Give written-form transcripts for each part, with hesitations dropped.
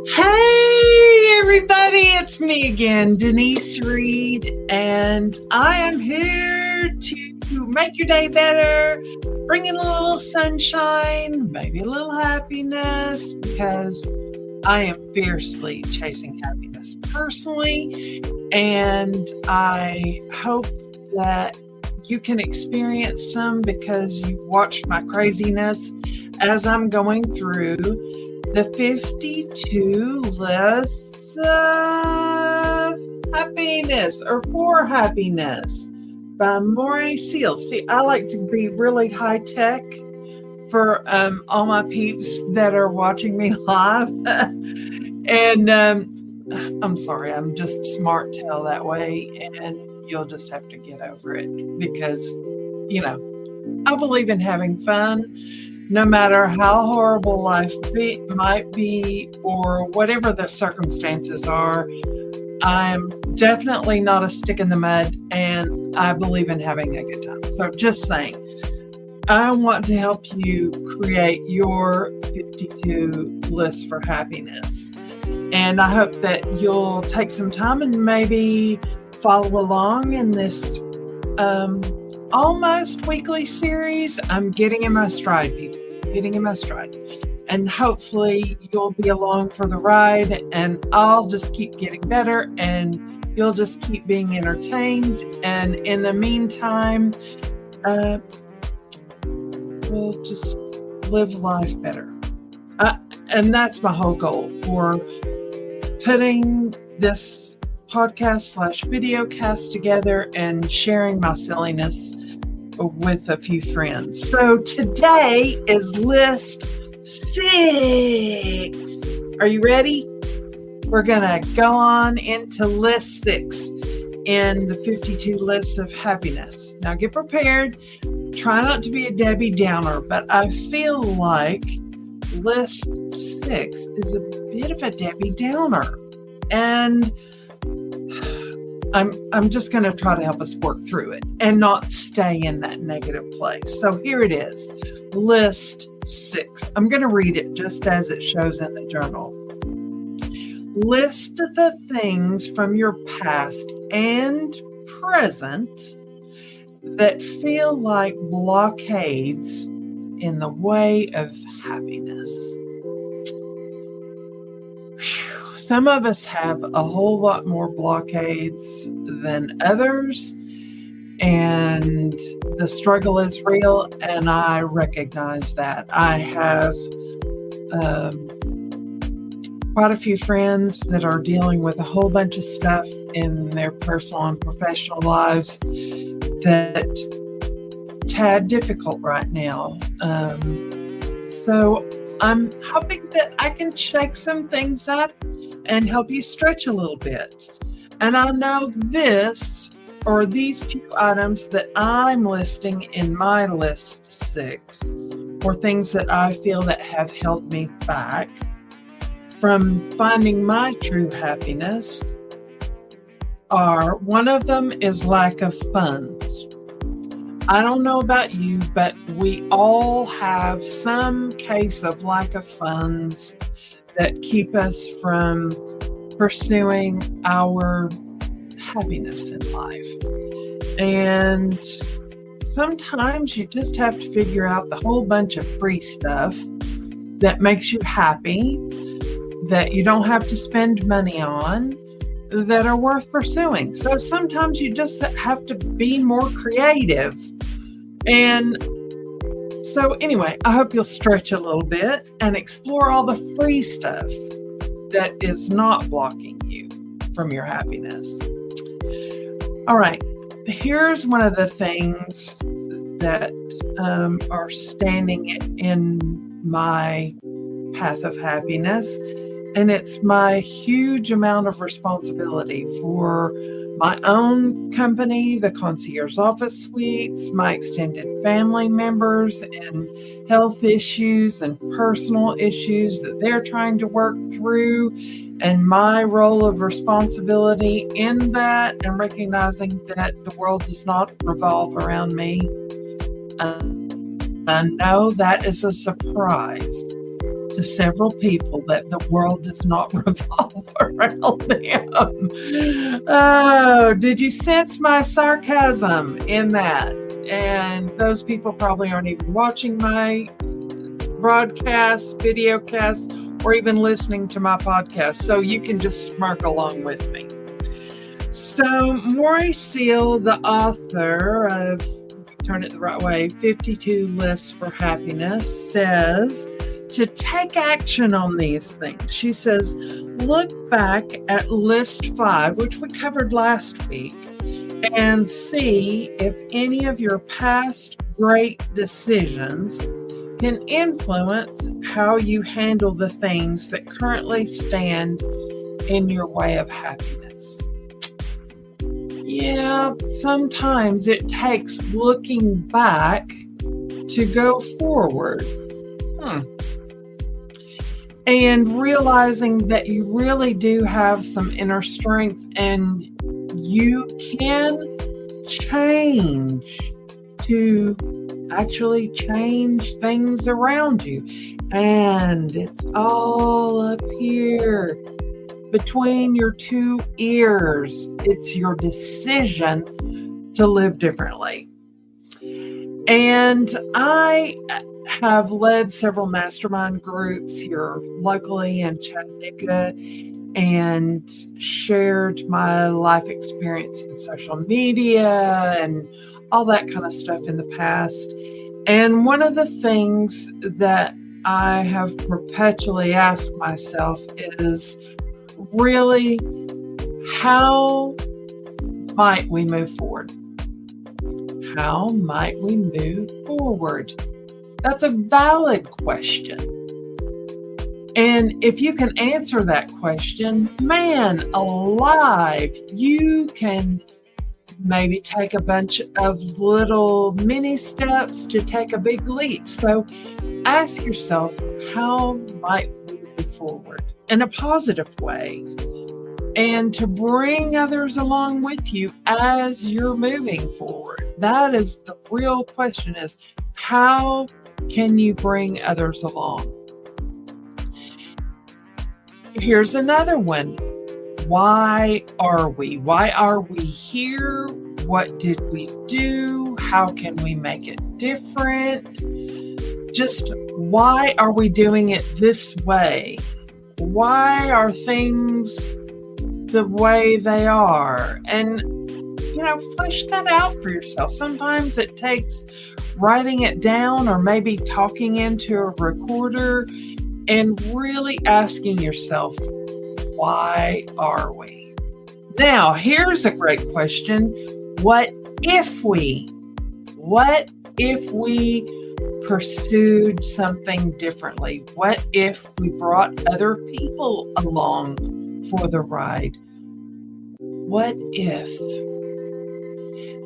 Hey everybody, it's me again, Denise Reed, and I am here to make your day better, bring in a little sunshine, maybe a little happiness, because I am fiercely chasing happiness personally, and I hope that you can experience some because you've watched my craziness as I'm going through the 52 lists of happiness or for happiness by Maurea. See, I like to be really high tech for all my peeps that are watching me live. And I'm sorry, I'm just smart tail that way, and you'll just have to get over it because, you know, I believe in having fun. No matter how horrible life might be or whatever the circumstances are, I'm definitely not a stick in the mud, and I believe in having a good time. So just saying, I want to help you create your 52 lists for happiness. And I hope that you'll take some time and maybe follow along in this almost weekly series. I'm getting in my stride, people. Getting in my stride. And hopefully you'll be along for the ride, and I'll just keep getting better, and you'll just keep being entertained. And in the meantime, we'll just live life better. And that's my whole goal for putting this podcast/video cast together and sharing my silliness with a few friends. So today is list 6. Are you ready? We're gonna go on into list 6 in the 52 lists of happiness. Now get prepared. Try not to be a Debbie Downer, but I feel like list 6 is a bit of a Debbie Downer. And I'm just going to try to help us work through it and not stay in that negative place. So here it is, list 6. I'm going to read it just as it shows in the journal. List the things from your past and present that feel like blockades in the way of happiness. Some of us have a whole lot more blockades than others, and the struggle is real, and I recognize that. I have quite a few friends that are dealing with a whole bunch of stuff in their personal and professional lives that's tad difficult right now. So I'm hoping that I can shake some things up and help you stretch a little bit. And I know this or these few items that I'm listing in my list 6 or things that I feel that have held me back from finding my true happiness are, one of them is lack of funds. I don't know about you, but we all have some case of lack of funds that keep us from pursuing our happiness in life. And sometimes you just have to figure out the whole bunch of free stuff that makes you happy, that you don't have to spend money on, that are worth pursuing. So sometimes you just have to be more creative. And so anyway, I hope you'll stretch a little bit and explore all the free stuff that is not blocking you from your happiness. All right, here's one of the things that are standing in my path of happiness, and it's my huge amount of responsibility for my own company, the Concierge Office Suites, my extended family members, and health issues and personal issues that they're trying to work through, and my role of responsibility in that, and recognizing that the world does not revolve around me. I know that is a surprise to several people that the world does not revolve around them. Oh, did you sense my sarcasm in that? And those people probably aren't even watching my broadcast, videocast, or even listening to my podcast. So you can just smirk along with me. So Maurea Seal, the author of Turn It the Right Way, 52 Lists for Happiness, says to take action on these things. She says, look back at list 5, which we covered last week, and see if any of your past great decisions can influence how you handle the things that currently stand in your way of happiness. Yeah, sometimes it takes looking back to go forward. And realizing that you really do have some inner strength and you can change to actually change things around you. And it's all up here between your two ears. It's your decision to live differently. And I have led several mastermind groups here locally in Chattanooga and shared my life experience in social media and all that kind of stuff in the past. And one of the things that I have perpetually asked myself is really, how might we move forward? How might we move forward? That's a valid question. And if you can answer that question, man alive, you can maybe take a bunch of little mini steps to take a big leap. So ask yourself, how might we move forward in a positive way? And to bring others along with you as you're moving forward. That is the real question, is how can you bring others along? Here's another one. Why are we? Why are we here? What did we do? How can we make it different? Just why are we doing it this way? Why are things the way they are? And, flesh that out for yourself. Sometimes it takes writing it down or maybe talking into a recorder and really asking yourself, why are we? Now, here's a great question. What if we pursued something differently? What if we brought other people along for the ride? What if?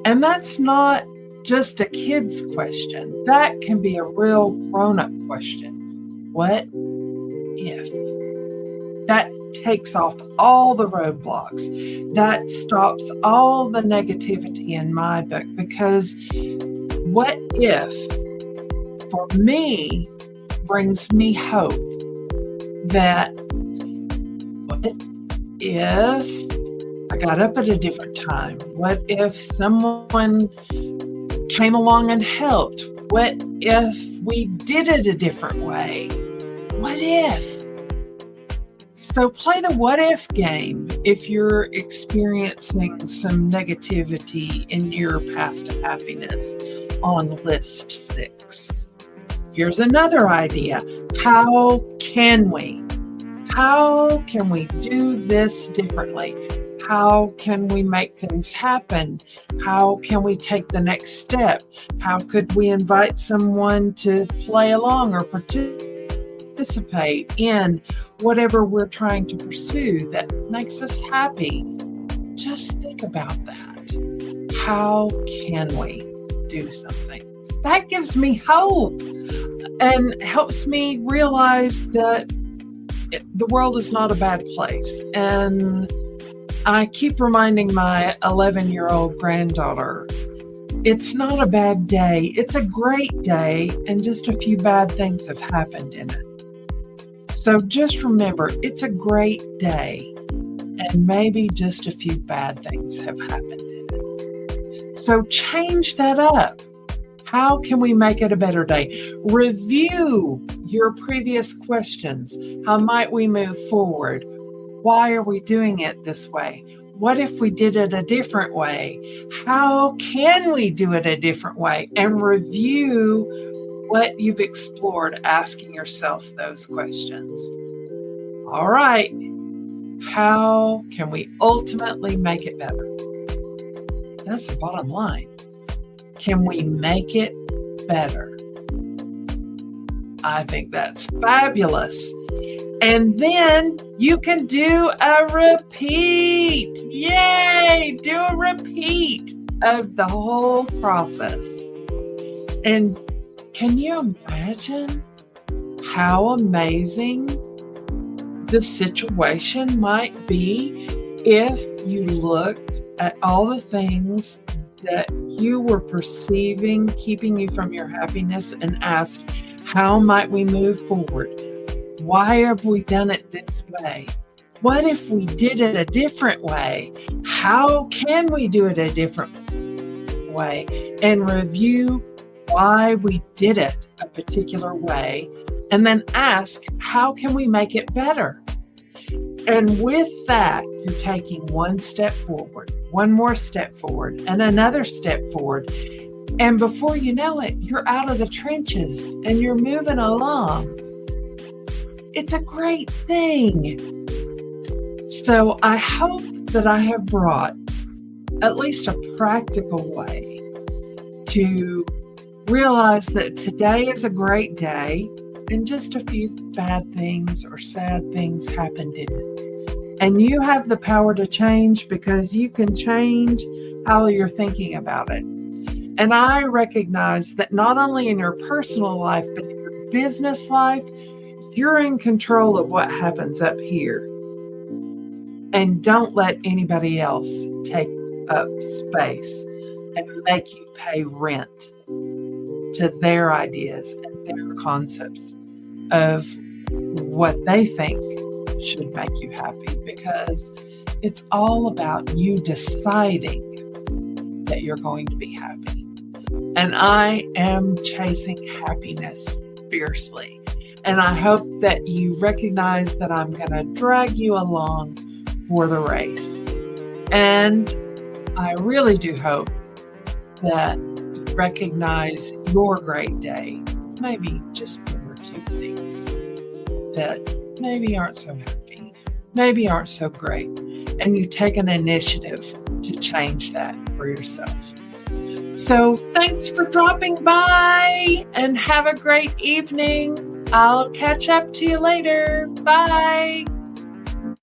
And that's not just a kid's question. That can be a real grown-up question. What if? That takes off all the roadblocks. That stops all the negativity in my book, because what if, for me, brings me hope that what if I got up at a different time? What if someone came along and helped? What if we did it a different way? What if? So play the what if game if you're experiencing some negativity in your path to happiness on list 6. Here's another idea. How can we? How can we do this differently? How can we make things happen? How can we take the next step? How could we invite someone to play along or participate in whatever we're trying to pursue that makes us happy? Just think about that. How can we do something? That gives me hope and helps me realize that the world is not a bad place. And I keep reminding my 11-year-old granddaughter, it's not a bad day. It's a great day, and just a few bad things have happened in it. So just remember, it's a great day, and maybe just a few bad things have happened in it. So change that up. How can we make it a better day? Review your previous questions. How might we move forward? Why are we doing it this way? What if we did it a different way? How can we do it a different way? And review what you've explored, asking yourself those questions. All right. How can we ultimately make it better? That's the bottom line. Can we make it better? I think that's fabulous. And then you can do a repeat. Yay! Do a repeat of the whole process. And can you imagine how amazing the situation might be if you looked at all the things that you were perceiving keeping you from your happiness and asked, how might we move forward? Why have we done it this way? What if we did it a different way? How can we do it a different way? And review why we did it a particular way, and then ask, how can we make it better? And with that, you're taking one step forward, one more step forward, and another step forward. And before you know it, you're out of the trenches and you're moving along. It's a great thing. So I hope that I have brought at least a practical way to realize that today is a great day and just a few bad things or sad things happened in it. And you have the power to change because you can change how you're thinking about it. And I recognize that not only in your personal life, but in your business life, you're in control of what happens up here. And don't let anybody else take up space and make you pay rent to their ideas and their concepts of what they think should make you happy, because it's all about you deciding that you're going to be happy. And I am chasing happiness fiercely. And I hope that you recognize that I'm going to drag you along for the race. And I really do hope that you recognize your great day. Maybe just one or two things that maybe aren't so happy, maybe aren't so great. And you take an initiative to change that for yourself. So thanks for dropping by and have a great evening. I'll catch up to you later. Bye.